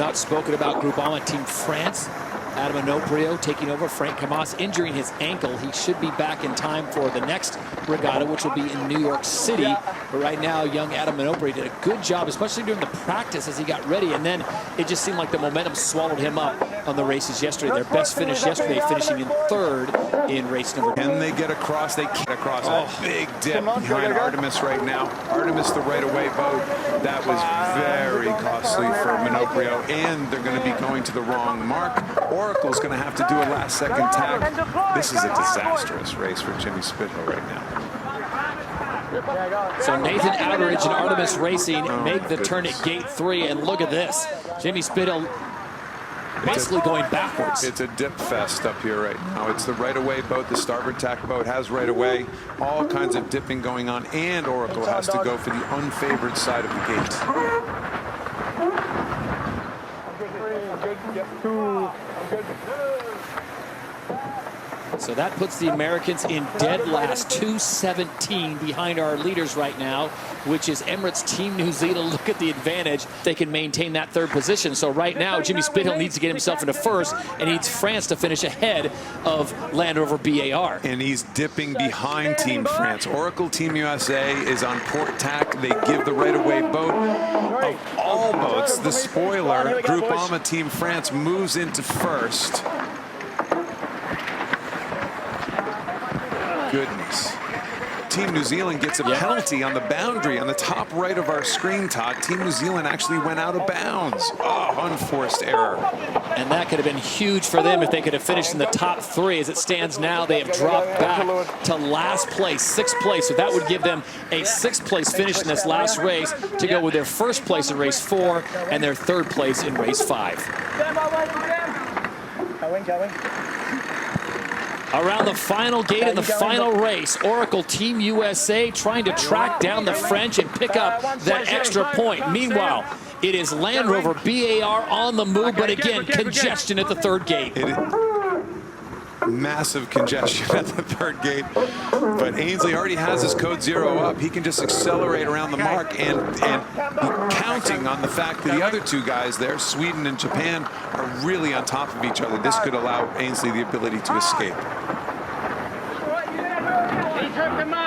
not spoken about Groupama Team France. Adam Onoprio taking over. Frank Camas injuring his ankle. He should be back in time for the next regatta, which will be in New York City. But right now, young Adam Onoprio did a good job, especially during the practice as he got ready. And then it just seemed like the momentum swallowed him up on the races yesterday. Their best finish yesterday, finishing in third in race number 2. Can they get across? They can't across. A big dip behind Artemis right now. Artemis, the right-of-way boat. That was very costly for Onoprio, and they're going to be going to the wrong mark. Oracle's going to have to do a last-second tack. This is a disastrous race for Jimmy Spithill right now. So Nathan Outeridge and Artemis Racing make the turn at gate 3, and look at this. Jimmy Spithill basically going backwards. It's a dip fest up here right now. It's the right-of-way boat. The starboard tack boat has right-of-way. All kinds of dipping going on, and Oracle has to go for the unfavored side of the gate. So that puts the Americans in dead last, 2:17 behind our leaders right now, which is Emirates Team New Zealand. Look at the advantage. They can maintain that third position. So right now, Jimmy Spithill needs to get himself into first and needs France to finish ahead of Land Rover BAR. And he's dipping behind Team France. Oracle Team USA is on port tack. They give the right-of-way boat. Of all boats, the spoiler, Groupama Team France moves into first. Goodness. Team New Zealand gets a penalty on the boundary on the top right of our screen, Todd. Team New Zealand actually went out of bounds. Oh, unforced error. And that could have been huge for them if they could have finished in the top 3. As it stands now, they have dropped back to last place, 6th place. So that would give them a 6th place finish in this last race to go with their 1st place in race 4 and their 3rd place in race 5. Around the final gate in the final race, Oracle Team USA trying to track down the French and pick up that extra point. Meanwhile, it is Land Rover BAR on the move, but again, congestion at the 3rd gate. Massive congestion at the 3rd gate, but Ainsley already has his code 0 up. He can just accelerate around the mark and counting on the fact that the other 2 guys there, Sweden and Japan, are really on top of each other. This could allow Ainsley the ability to escape.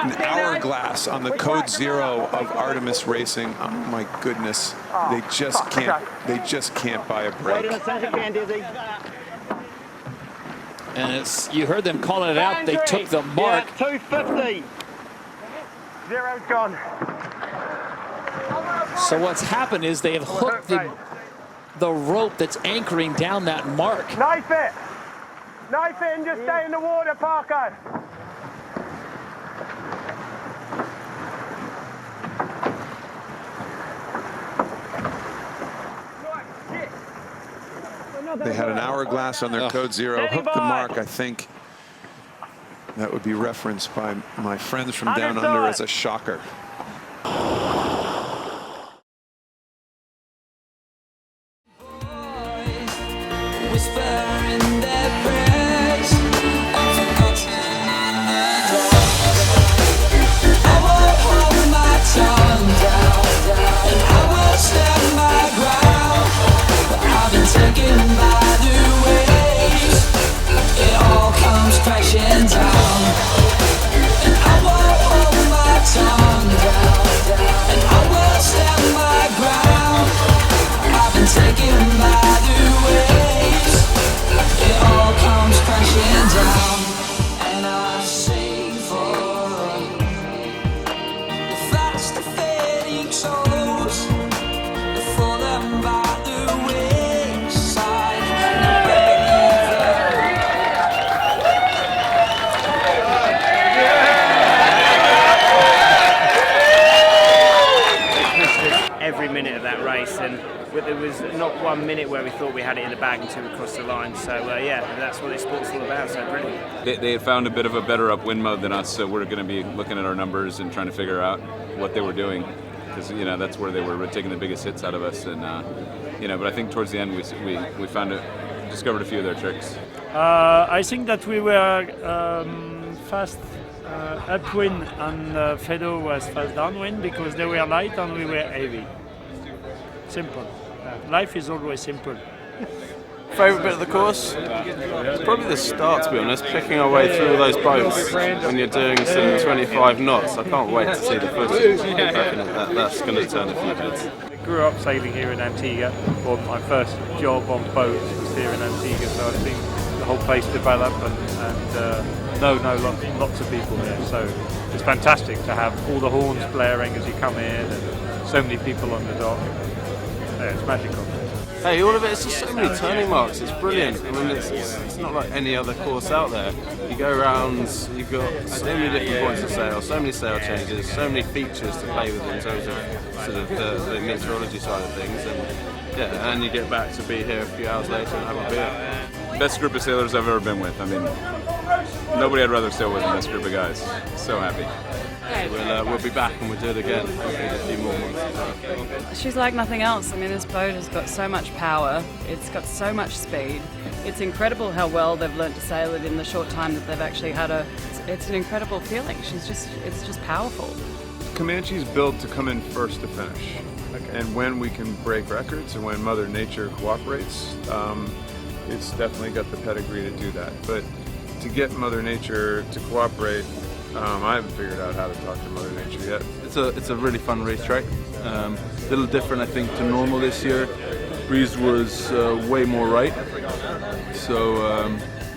An hourglass on the code 0 of Artemis Racing. Oh my goodness, they just can't buy a break. And it's, you heard them calling it out. They took the mark. Yeah, 250. 0's gone. So what's happened is they have hooked the rope that's anchoring down that mark. Knife it. Knife it and just stay in the water, Parker. They had an hourglass on their code 0, hooked the mark. I think that would be referenced by my friends from down under as a shocker. Every minute of that race, and there was not 1 minute where we thought we had it in the bag until we crossed the line. So yeah, that's what this sport's all about. So brilliant. They had found a bit of a better upwind mode than us, so we're going to be looking at our numbers and trying to figure out what they were doing, because that's where they were taking the biggest hits out of us. And but I think towards the end we discovered a few of their tricks. I think that we were fast upwind and Fedo was fast downwind because they were light and we were heavy. Simple. Life is always simple. Favourite bit of the course? It's probably the start, to be honest, picking our way through all those boats when you're doing some 25 knots. I can't wait to see the footage. That's going to turn a few heads. I grew up sailing here in Antigua. Well, my first job on boats was here in Antigua, so I've seen the whole place develop and lots of people here. So it's fantastic to have all the horns blaring as you come in and so many people on the dock. Yeah, it's magical. Hey, all of it, it's just so many turning marks, it's brilliant. I mean, it's not like any other course out there. You go around, you've got so many different points of sail, so many sail changes, so many features to play with in terms of sort of the meteorology side of things, and yeah, and you get back to be here a few hours later and have a beer. Best group of sailors I've ever been with. I mean, nobody I'd rather sail with than this group of guys. So happy. We'll be back and we'll do it again, hopefully in a few more months. She's like nothing else. I mean, this boat has got so much power, it's got so much speed. It's incredible how well they've learnt to sail it in the short time that they've actually had her. It's an incredible feeling. It's just powerful. Comanche's built to come in first to finish. Okay. And when we can break records and when Mother Nature cooperates, it's definitely got the pedigree to do that. But to get Mother Nature to cooperate, I haven't figured out how to talk to Mother Nature yet. It's a really fun racetrack. A little different, I think, to normal this year. Breeze was way more right. So,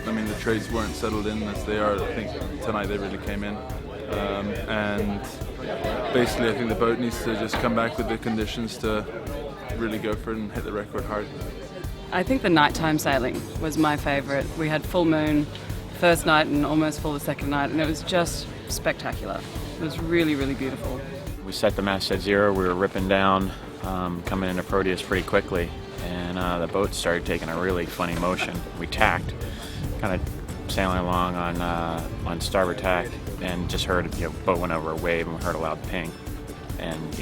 I mean, the trades weren't settled in as they are. I think tonight they really came in. And basically, I think the boat needs to just come back with the conditions to really go for it and hit the record hard. I think the nighttime sailing was my favourite. We had full moon first night and almost full the second night, and it was just spectacular. It was really, really beautiful. We set the mast at 0, we were ripping down, coming into Proteus pretty quickly, and the boat started taking a really funny motion. We tacked, kind of sailing along on starboard tack, and just heard, boat went over a wave and we heard a loud ping. And,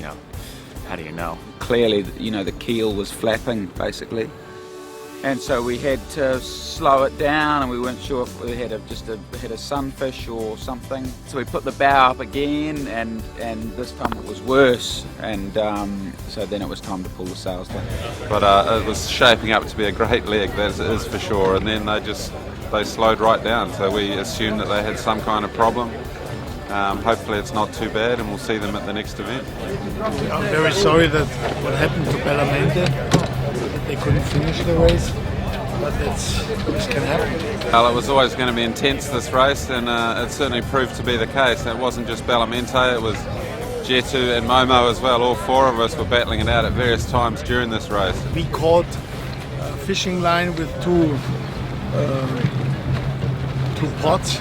how do you know? Clearly, the keel was flapping, basically. And so we had to slow it down, and we weren't sure if we had hit a sunfish or something. So we put the bow up again, and this time it was worse. And so then it was time to pull the sails down. But it was shaping up to be a great leg, that is for sure. And then they slowed right down. So we assumed that they had some kind of problem. Hopefully it's not too bad, and we'll see them at the next event. I'm very sorry that what happened to Bellamente. They couldn't finish the race, but this can happen. Well, it was always going to be intense, this race, and it certainly proved to be the case. It wasn't just Bellamente, it was Jetu and Momo as well. All four of us were battling it out at various times during this race. We caught a fishing line with two pots.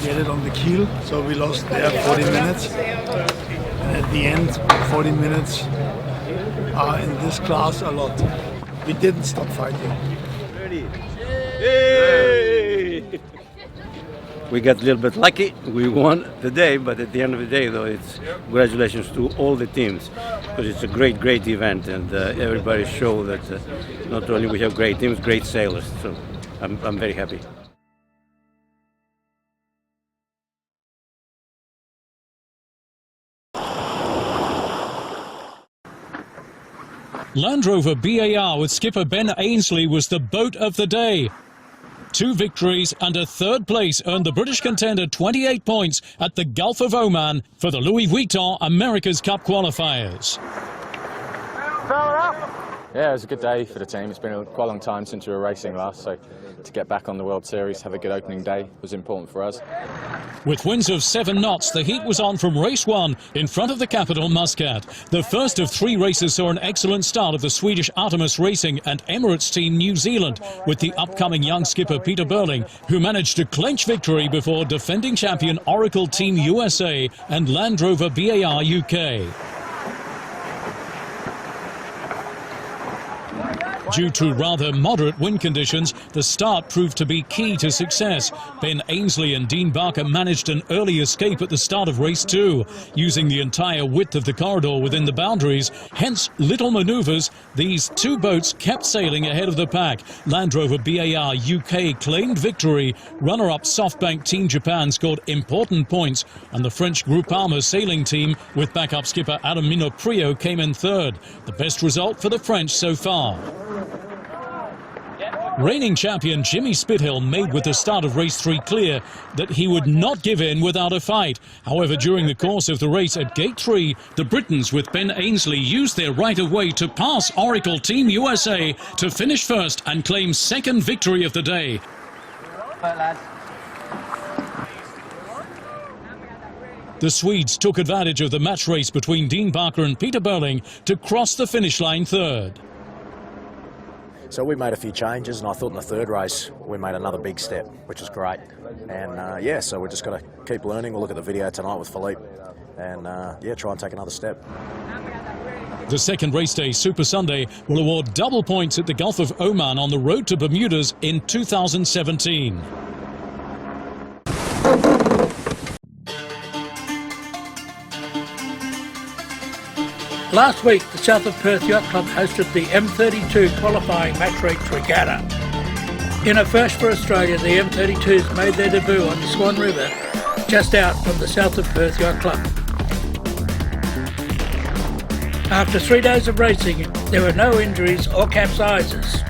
We had it on the keel, so we lost there 40 minutes. And at the end, 40 minutes are in this class a lot. We didn't stop fighting. Ready. Hey! We got a little bit lucky. We won the day, but at the end of the day, though, it's congratulations to all the teams, because it's a great, great event, and everybody show that not only we have great teams, great sailors. So I'm very happy. Land Rover BAR with skipper Ben Ainsley was the boat of the day. 2 victories and a 3rd place earned the British contender 28 points at the Gulf of Oman for the Louis Vuitton America's Cup qualifiers. Yeah, it was a good day for the team. It's been quite a long time since we were racing last, so to get back on the World Series, have a good opening day was important for us. With winds of 7 knots, the heat was on from race 1 in front of the capital, Muscat. The first of 3 races saw an excellent start of the Swedish Artemis Racing and Emirates team New Zealand, with the upcoming young skipper Peter Burling, who managed to clinch victory before defending champion Oracle Team USA and Land Rover BAR UK. Due to rather moderate wind conditions, the start proved to be key to success. Ben Ainsley and Dean Barker managed an early escape at the start of race 2, using the entire width of the corridor within the boundaries. Hence little manoeuvres, these two boats kept sailing ahead of the pack. Land Rover BAR UK claimed victory. Runner-up SoftBank Team Japan scored important points, and the French Groupama sailing team with backup skipper Adam Minoprio came in third. The best result for the French so far. Reigning champion Jimmy Spithill made with the start of race 3 clear that he would not give in without a fight. However, during the course of the race at Gate 3, the Britons with Ben Ainsley used their right-of-way to pass Oracle Team USA to finish first and claim second victory of the day. The Swedes took advantage of the match race between Dean Barker and Peter Burling to cross the finish line third. So we made a few changes, and I thought in the third race we made another big step, which is great. And yeah, so we're just going to keep learning. We'll look at the video tonight with Philippe, and yeah, try and take another step. The second race day, Super Sunday, will award double points at the Gulf of Oman on the road to Bermudas in 2017. Last week, the South of Perth Yacht Club hosted the M32 Qualifying Match Race Regatta. In a first for Australia, the M32's made their debut on the Swan River, just out from the South of Perth Yacht Club. After 3 days of racing, there were no injuries or capsizes.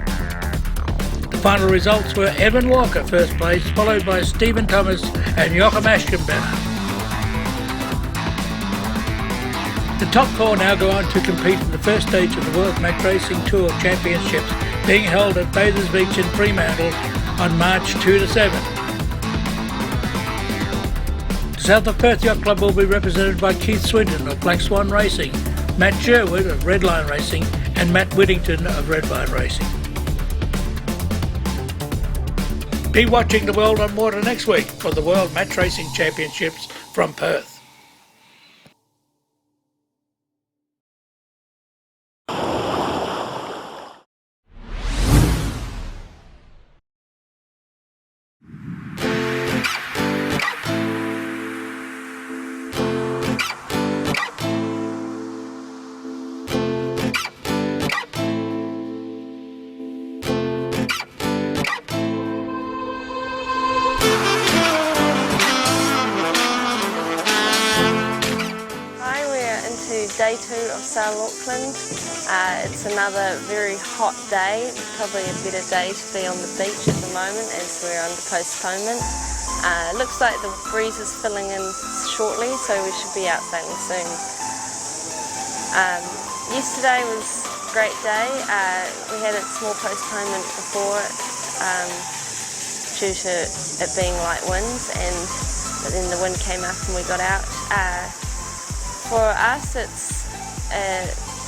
The final results were Evan Walker first place, followed by Stephen Thomas and Joachim Aschenbach. The top four now go on to compete in the first stage of the World Match Racing Tour Championships, being held at Bathers Beach in Fremantle on March 2 to 7. The South of Perth Yacht Club will be represented by Keith Swinton of Black Swan Racing, Matt Sherwood of Redline Racing, and Matt Whittington of Redline Racing. Be watching the World on Water next week for the World Match Racing Championships from Perth. Day 2 of Sail Auckland. It's another very hot day, probably a better day to be on the beach at the moment as we're under postponement. It looks like the breeze is filling in shortly, so we should be out sailing soon. Yesterday was a great day. We had a small postponement before due to it being light winds, but then the wind came up and we got out. For us, it's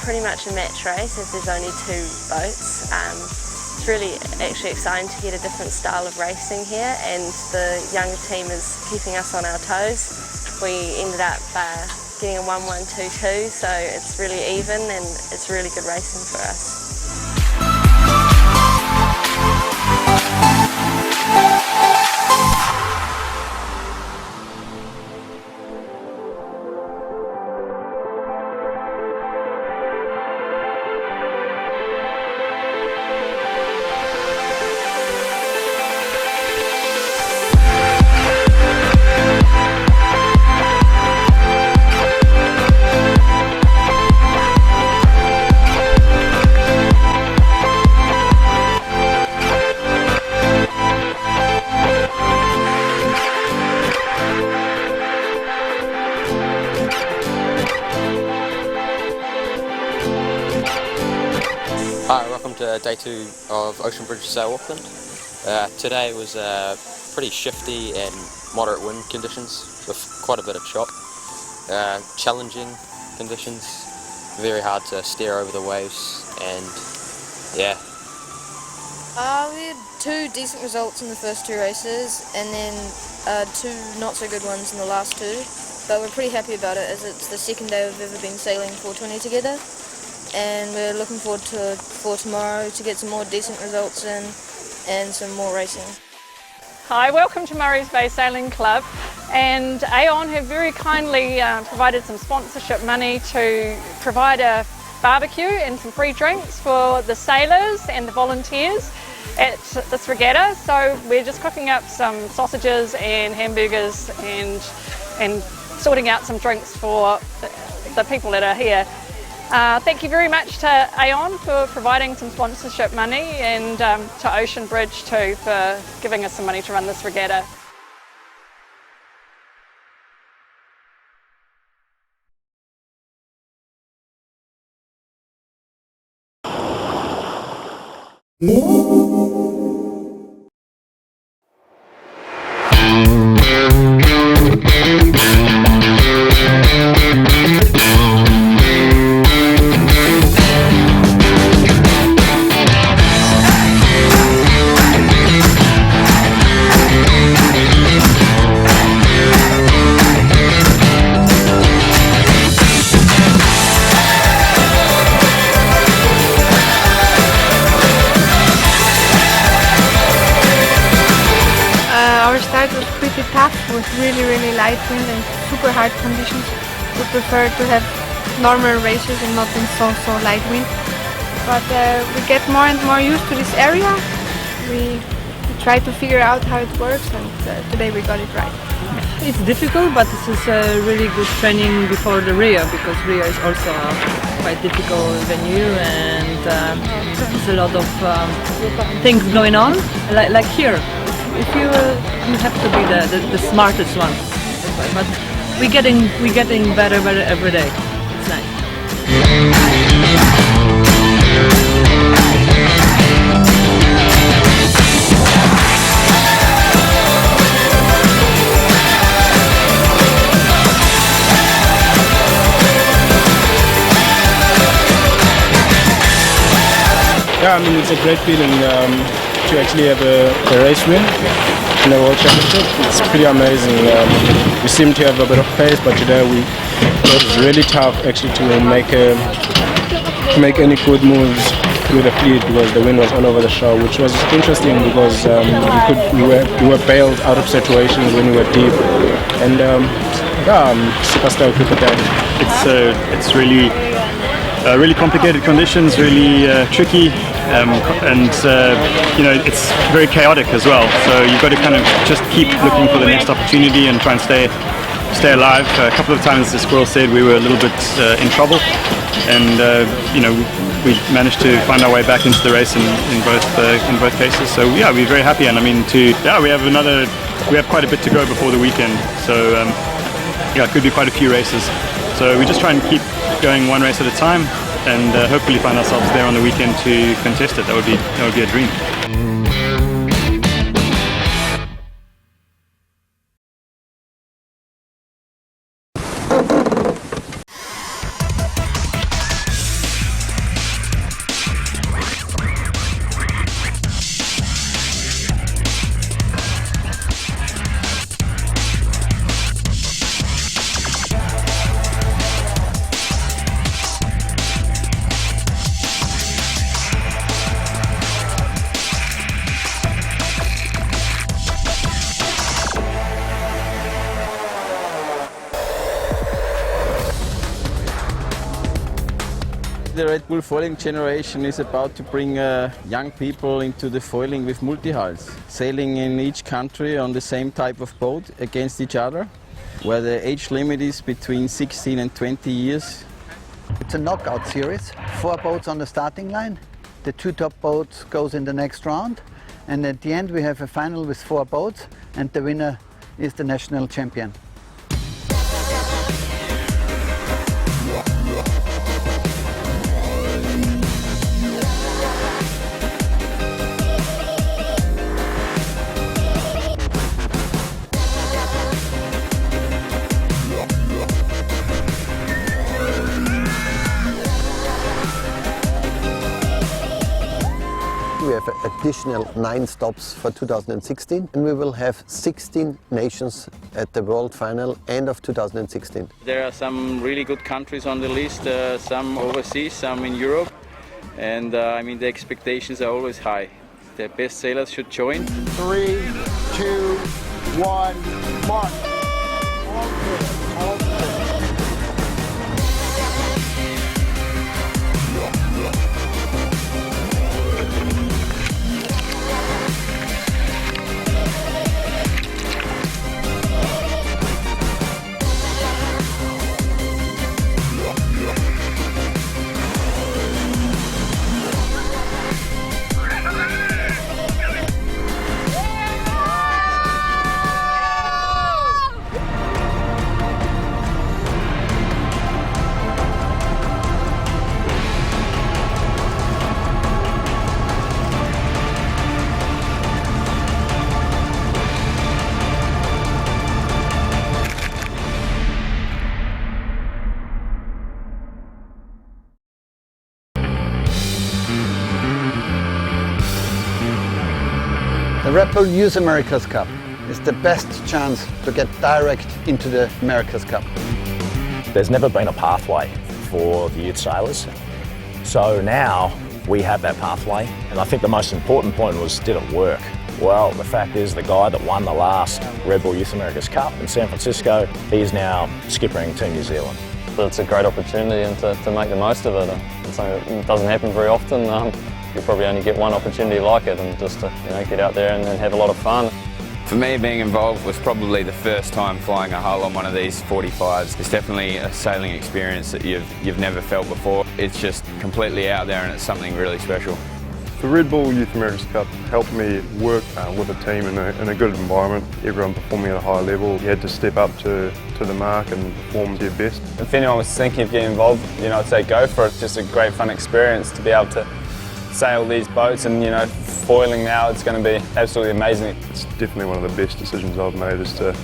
pretty much a match race as there's only 2 boats. It's really actually exciting to get a different style of racing here, and the younger team is keeping us on our toes. We ended up getting a 1-1-2-2, so it's really even and it's really good racing for us. Hi, welcome to day 2 of Oceanbridge, Sail Auckland. Today was pretty shifty and moderate wind conditions with quite a bit of chop. Challenging conditions, very hard to steer over the waves, and yeah. We had 2 decent results in the first 2 races and then 2 not so good ones in the last 2, but we're pretty happy about it as it's the second day we've ever been sailing 420 together. and we're looking forward for tomorrow to get some more decent results in and some more racing. Hi, welcome to Murray's Bay Sailing Club, and Aon have very kindly provided some sponsorship money to provide a barbecue and some free drinks for the sailors and the volunteers at this regatta. So we're just cooking up some sausages and hamburgers and sorting out some drinks for the people that are here. Thank you very much to Aon for providing some sponsorship money, and to Oceanbridge too for giving us some money to run this regatta. Tough with really light wind and super hard conditions. We prefer to have normal races and not in so light wind. But we get more and more used to this area. We try to figure out how it works, and today we got it right. It's difficult, but this is a really good training before the Rio, because Rio is also a quite difficult venue, and there's a lot of things going on, like here. If you have to be the smartest one, but we're getting better every day. It's nice. Yeah, I mean, it's a great feeling to actually have a race win in the World Championship. It's pretty amazing. We seem to have a bit of pace, but today it was really tough actually to make any good moves with the fleet, because the wind was all over the shore, which was interesting because we were bailed out of situations when we were deep, and yeah, I'm super stoked with the day. It's really really complicated conditions, really tricky, and you know, it's very chaotic as well. So you've got to kind of just keep looking for the next opportunity and try and stay alive. A couple of times the squirrel said we were a little bit in trouble, and you know, we managed to find our way back into the race in both cases. So yeah, we're very happy, and I mean, we have quite a bit to go before the weekend. So yeah, it could be quite a few races. So we just try and keep going one race at a time, and hopefully find ourselves there on the weekend to contest it. That would be a dream. The Red Bull foiling generation is about to bring young people into the foiling with multi-hulls, sailing in each country on the same type of boat against each other, where the age limit is between 16 and 20 years. It's a knockout series, 4 boats on the starting line. The 2 top boats goes in the next round, and at the end we have a final with 4 boats, and the winner is the national champion. We have additional 9 stops for 2016, and we will have 16 nations at the World Final end of 2016. There are some really good countries on the list, some overseas, some in Europe, and I mean the expectations are always high. The best sailors should join. 3, 2, 1, mark! The Red Bull Youth America's Cup is the best chance to get direct into the America's Cup. There's never been a pathway for the youth sailors, so now we have that pathway, and I think the most important point was, did it work? Well, the fact is the guy that won the last Red Bull Youth America's Cup in San Francisco, he's now skippering Team New Zealand. It's a great opportunity, and to make the most of it. It's something that doesn't happen very often. You probably only get one opportunity like it, and just to get out there and have a lot of fun. For me, being involved was probably the first time flying a hull on one of these 45s. It's definitely a sailing experience that you've never felt before. It's just completely out there, and it's something really special. The Red Bull Youth America's Cup helped me work with a team in a good environment. Everyone performing at a high level. You had to step up to the mark and perform to your best. If anyone was thinking of getting involved, I'd say go for it. It's just a great fun experience to be able to sail these boats, and foiling now, it's going to be absolutely amazing. It's definitely one of the best decisions I've made, is to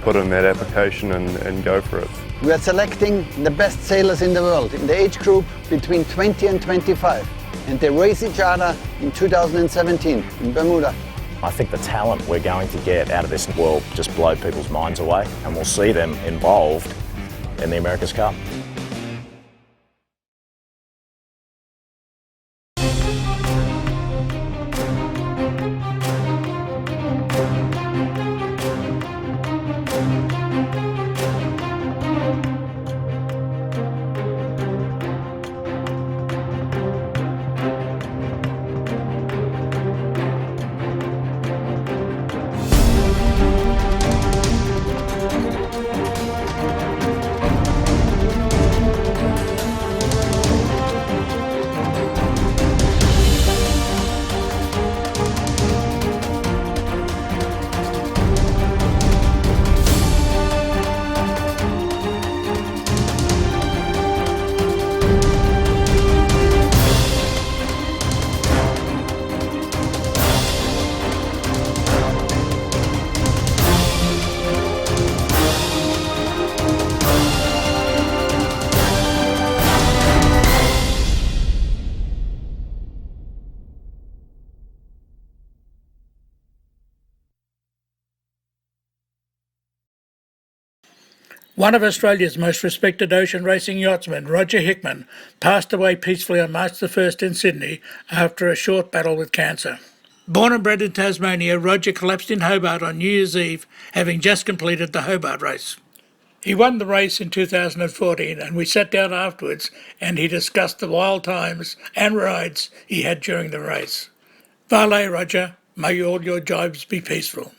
put in that application and go for it. We are selecting the best sailors in the world in the age group between 20 and 25, and they race each other in 2017 in Bermuda. I think the talent we're going to get out of this will just blow people's minds away, and we'll see them involved in the America's Cup. One of Australia's most respected ocean racing yachtsmen, Roger Hickman, passed away peacefully on March the 1st in Sydney after a short battle with cancer. Born and bred in Tasmania, Roger collapsed in Hobart on New Year's Eve, having just completed the Hobart race. He won the race in 2014, and we sat down afterwards and he discussed the wild times and rides he had during the race. Vale Roger, may all your jibes be peaceful.